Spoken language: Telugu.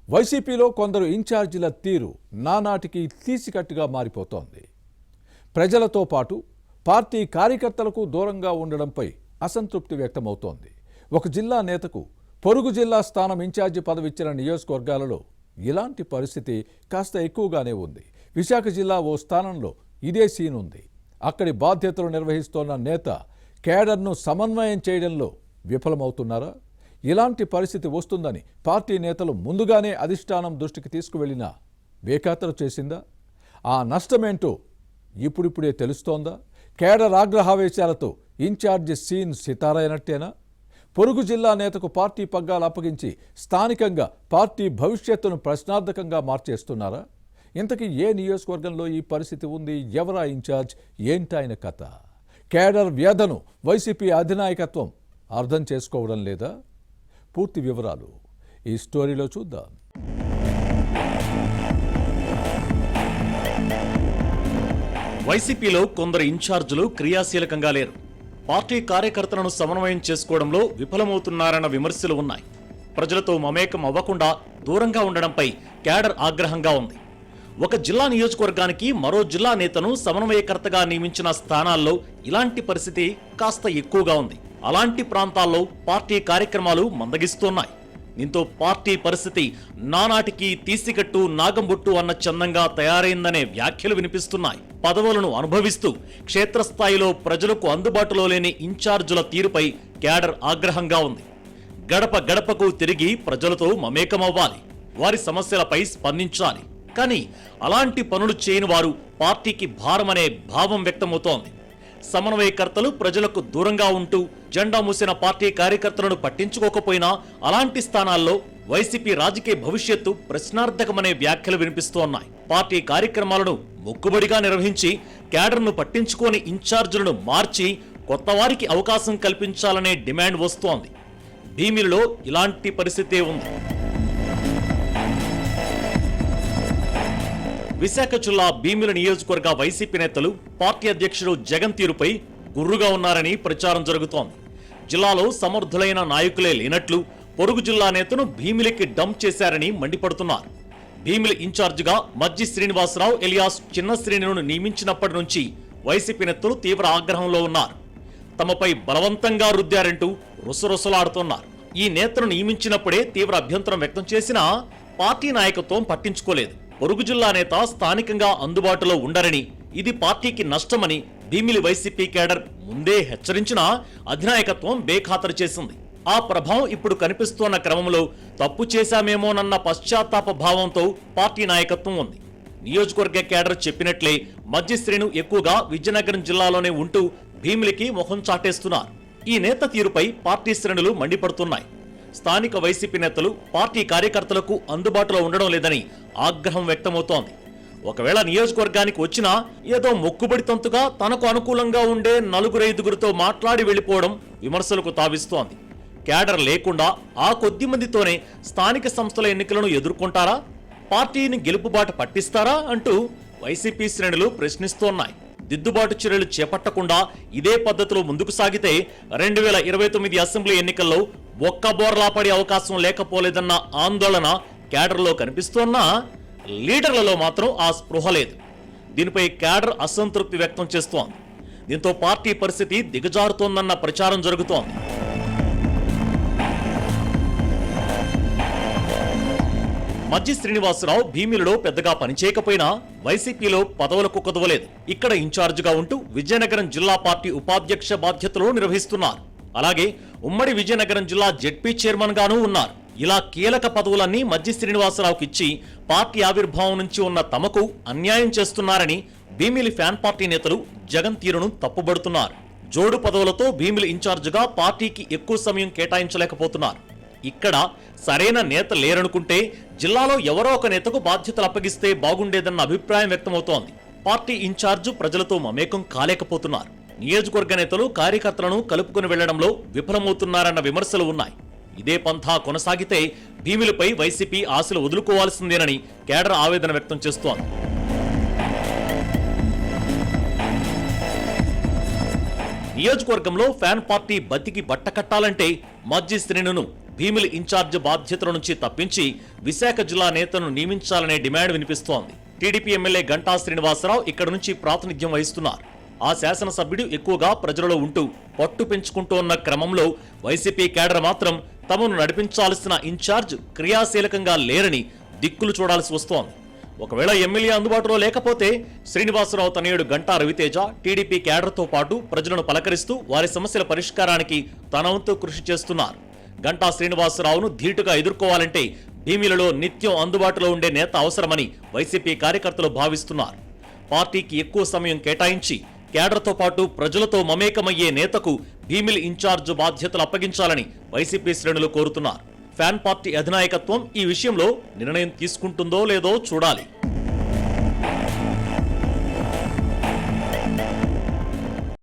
వైసీపీలో కొందరు ఇన్ఛార్జీల తీరు నానాటికి తీసికట్టుగా మారిపోతోంది. ప్రజలతో పాటు పార్టీ కార్యకర్తలకు దూరంగా ఉండడంపై అసంతృప్తి వ్యక్తమవుతోంది. ఒక జిల్లా నేతకు పొరుగు జిల్లా స్థానం ఇన్ఛార్జి పదవిచ్చిన నియోజకవర్గాలలో ఇలాంటి పరిస్థితి కాస్త ఎక్కువగానే ఉంది. విశాఖ జిల్లా ఓ స్థానంలో ఇదే సీన్ ఉంది. అక్కడి బాధ్యతలు నిర్వహిస్తోన్న నేత కేడర్ను సమన్వయం చేయడంలో విఫలమవుతున్నారా? ఇలాంటి పరిస్థితి వస్తుందని పార్టీ నేతలు ముందుగానే అధిష్టానం దృష్టికి తీసుకువెళ్లినా బేఖాతరు చేసిందా? ఆ నష్టమేంటో ఇప్పుడిప్పుడే తెలుస్తోందా? కేడర్ ఆగ్రహావేశాలతో ఇన్ఛార్జి సీన్ సితారైనట్టేనా? పొరుగు జిల్లా నేతకు పార్టీ పగ్గాలు అప్పగించి స్థానికంగా పార్టీ భవిష్యత్తును ప్రశ్నార్థకంగా మార్చేస్తున్నారా? ఇంతకీ ఏ నియోజకవర్గంలో ఈ పరిస్థితి ఉంది? ఎవరా ఇన్ఛార్జ్? ఏంటాయన కథ? కేడర్ వ్యధను వైసీపీ అధినాయకత్వం అర్థం చేసుకోవడం లేదా? పూర్తి వివరాలు ఈ స్టోరీలో చూద్దాం. వైసీపీలో కొందరు ఇన్ఛార్జీలు క్రియాశీలకంగా లేరు. పార్టీ కార్యకర్తలను సమన్వయం చేసుకోవడంలో విఫలమవుతున్నారన్న విమర్శలు ఉన్నాయి. ప్రజలతో మమేకం అవ్వకుండా దూరంగా ఉండడంపై కేడర్ ఆగ్రహంగా ఉంది. ఒక జిల్లా నియోజకవర్గానికి మరో జిల్లా నేతను సమన్వయకర్తగా నియమించిన స్థానాల్లో ఇలాంటి పరిస్థితి కాస్త ఎక్కువగా ఉంది. అలాంటి ప్రాంతాల్లో పార్టీ కార్యక్రమాలు మందగిస్తున్నాయి. దీంతో పార్టీ పరిస్థితి నానాటికి తీసికట్టు నాగంబొట్టు అన్న చందంగా తయారైందనే వ్యాఖ్యలు వినిపిస్తున్నాయి. పదవులను అనుభవిస్తూ క్షేత్రస్థాయిలో ప్రజలకు అందుబాటులో లేని ఇన్ఛార్జుల తీరుపై కేడర్ ఆగ్రహంగా ఉంది. గడప గడపకు తిరిగి ప్రజలతో మమేకమవ్వాలి, వారి సమస్యలపై స్పందించాలి. కానీ అలాంటి పనులు చేయని వారు పార్టీకి భారమనే భావం వ్యక్తమవుతోంది. సమన్వయకర్తలు ప్రజలకు దూరంగా ఉంటూ జెండా మూసిన పార్టీ కార్యకర్తలను పట్టించుకోకపోయినా అలాంటి స్థానాల్లో వైసీపీ రాజకీయ భవిష్యత్తు ప్రశ్నార్థకమనే వ్యాఖ్యలు వినిపిస్తోన్నాయి. పార్టీ కార్యక్రమాలను మొక్కుబడిగా నిర్వహించి కేడర్ను పట్టించుకోని ఇన్ఛార్జీలను మార్చి కొత్త వారికి అవకాశం కల్పించాలనే డిమాండ్ వస్తోంది. భీమిలిలో ఇలాంటి పరిస్థితే ఉంది. విశాఖ జిల్లా భీమిలి నియోజకవర్గ వైసీపీ నేతలు పార్టీ అధ్యక్షుడు జగన్ తీరుపై గుర్రుగా ఉన్నారని ప్రచారం జరుగుతోంది. జిల్లాలో సమర్థులైన నాయకులే లేనట్లు పొరుగు జిల్లా నేతను భీమిలికి డంప్ చేశారని మండిపడుతున్నారు. భీమిలి ఇన్ఛార్జిగా మజ్జి శ్రీనివాసరావు ఎలియాస్ చిన్న శ్రీనును నియమించినప్పటి నుంచి వైసీపీ నేతలు తీవ్ర ఆగ్రహంలో ఉన్నారు. తమపై బలవంతంగా రుద్దారంటూ రుసరుసలాడుతున్నారు. ఈ నేతను నియమించినప్పుడే తీవ్ర అభ్యంతరం వ్యక్తం చేసినా పార్టీ నాయకత్వం పట్టించుకోలేదు. పొరుగు జిల్లా నేత స్థానికంగా అందుబాటులో ఉండరని, ఇది పార్టీకి నష్టమని భీమిలి వైసీపీ కేడర్ ముందే హెచ్చరించినా అధినాయకత్వం బేఖాతరు చేసింది. ఆ ప్రభావం ఇప్పుడు కనిపిస్తోన్న క్రమంలో తప్పు చేశామేమోనన్న పశ్చాత్తాప భావంతో పార్టీ నాయకత్వం ఉంది. నియోజకవర్గ కేడర్ చెప్పినట్లే మజ్జి శ్రీను ఎక్కువగా విజయనగరం జిల్లాలోనే ఉంటూ భీమిలికి ముఖం చాటేస్తున్నారు. ఈ నేత తీరుపై పార్టీ శ్రేణులు మండిపడుతున్నాయి. స్థానిక వైసీపీ నేతలు పార్టీ కార్యకర్తలకు అందుబాటులో ఉండడం లేదని ఆగ్రహం వ్యక్తమవుతోంది. ఒకవేళ నియోజకవర్గానికి వచ్చినా ఏదో మొక్కుబడి తంతుగా తనకు అనుకూలంగా ఉండే 4-5గురితో మాట్లాడి వెళ్లిపోవడం విమర్శలకు తావిస్తోంది. కేడర్ లేకుండా ఆ కొద్ది మందితోనే స్థానిక సంస్థల ఎన్నికలను ఎదుర్కొంటారా, పార్టీని గెలుపుబాట పట్టిస్తారా అంటూ వైసీపీ శ్రేణులు ప్రశ్నిస్తోన్నాయి. దిద్దుబాటు చర్యలు చేపట్టకుండా ఇదే పద్ధతిలో ముందుకు సాగితే 2029 అసెంబ్లీ ఎన్నికల్లో ఒక్క బోర్లా పడే అవకాశం లేకపోలేదన్న ఆందోళన కేడర్లో కనిపిస్తోన్నా లీడర్లలో మాత్రం ఆ స్పృహ లేదు. దీనిపై కేడర్ అసంతృప్తి వ్యక్తం చేస్తోంది. దీంతో పార్టీ పరిస్థితి దిగజారుతోందన్న ప్రచారం జరుగుతోంది. మజ్జి శ్రీనివాసరావు భీమిలిలో పెద్దగా పనిచేయకపోయినా వైసీపీలో పదవులకు కుదవలేదు. ఇక్కడ ఇన్ఛార్జిగా ఉంటూ విజయనగరం జిల్లా పార్టీ ఉపాధ్యక్ష బాధ్యతలు నిర్వహిస్తున్నారు. అలాగే ఉమ్మడి విజయనగరం జిల్లా జెడ్పీ చైర్మన్ గానూ ఉన్నారు. ఇలా కీలక పదవులన్నీ మజ్జి శ్రీనివాసరావుకి ఇచ్చి పార్టీ ఆవిర్భావం నుంచి ఉన్న తమకు అన్యాయం చేస్తున్నారని భీమిలి ఫ్యాన్ పార్టీ నేతలు జగన్ తీరును తప్పుబడుతున్నారు. జోడు పదవులతో భీమిలి ఇన్ఛార్జిగా పార్టీకి ఎక్కువ సమయం కేటాయించలేకపోతున్నారు. ఇక్కడ సరైన నేత లేరనుకుంటే జిల్లాలో ఎవరో ఒక నేతకు బాధ్యతలు అప్పగిస్తే బాగుండేదన్న అభిప్రాయం వ్యక్తమవుతోంది. పార్టీ ఇన్ఛార్జు ప్రజలతో మమేకం కాలేకపోతున్నారు. నియోజకవర్గ నేతలు కార్యకర్తలను కలుపుకుని వెళ్లడంలో విఫలమవుతున్నారన్న విమర్శలు ఉన్నాయి. ఇదే పంథా కొనసాగితే భీమిలిపై వైసీపీ ఆశలు వదులుకోవాల్సిందేనని కేడర్ ఆవేదన వ్యక్తం చేస్తోంది. నియోజకవర్గంలో ఫ్యాన్ పార్టీ బతికి బట్టకట్టాలంటే మజ్జి శ్రేణును భీమిలి ఇన్ఛార్జ్ బాధ్యతల నుంచి తప్పించి విశాఖ జిల్లా నేతను నియమించాలనే డిమాండ్ వినిపిస్తోంది. టీడీపీ ఎమ్మెల్యే గంటా శ్రీనివాసరావు ఇక్కడ నుంచి ప్రాతినిధ్యం వహిస్తున్నారు. ఆ శాసనసభ్యుడు ఎక్కువగా ప్రజలలో ఉంటూ పట్టు పెంచుకుంటూ ఉన్న క్రమంలో వైసీపీ కేడర్ మాత్రం తమను నడిపించాల్సిన ఇన్ఛార్జ్ క్రియాశీలకంగా లేరని దిక్కులు చూడాల్సి వస్తోంది. ఒకవేళ ఎమ్మెల్యే అందుబాటులో లేకపోతే శ్రీనివాసరావు తనయుడు గంటా రవితేజ టీడీపీ కేడర్తో పాటు ప్రజలను పలకరిస్తూ వారి సమస్యల పరిష్కారానికి తన వంతు కృషి చేస్తున్నారు. గంటా శ్రీనివాసరావును ధీటుగా ఎదుర్కోవాలంటే భీమిలలో నిత్యం అందుబాటులో ఉండే నేత అవసరమని వైసీపీ కార్యకర్తలు భావిస్తున్నారు. పార్టీకి ఎక్కువ సమయం కేటాయించి కేడర్తో పాటు ప్రజలతో మమేకమయ్యే నేతకు భీమిలి ఇన్ఛార్జ్ బాధ్యతలు అప్పగించాలని వైసీపీ శ్రేణులు కోరుతున్నారు. ఫ్యాన్ పార్టీ అధినాయకత్వం ఈ విషయంలో నిర్ణయం తీసుకుంటుందో లేదో చూడాలి.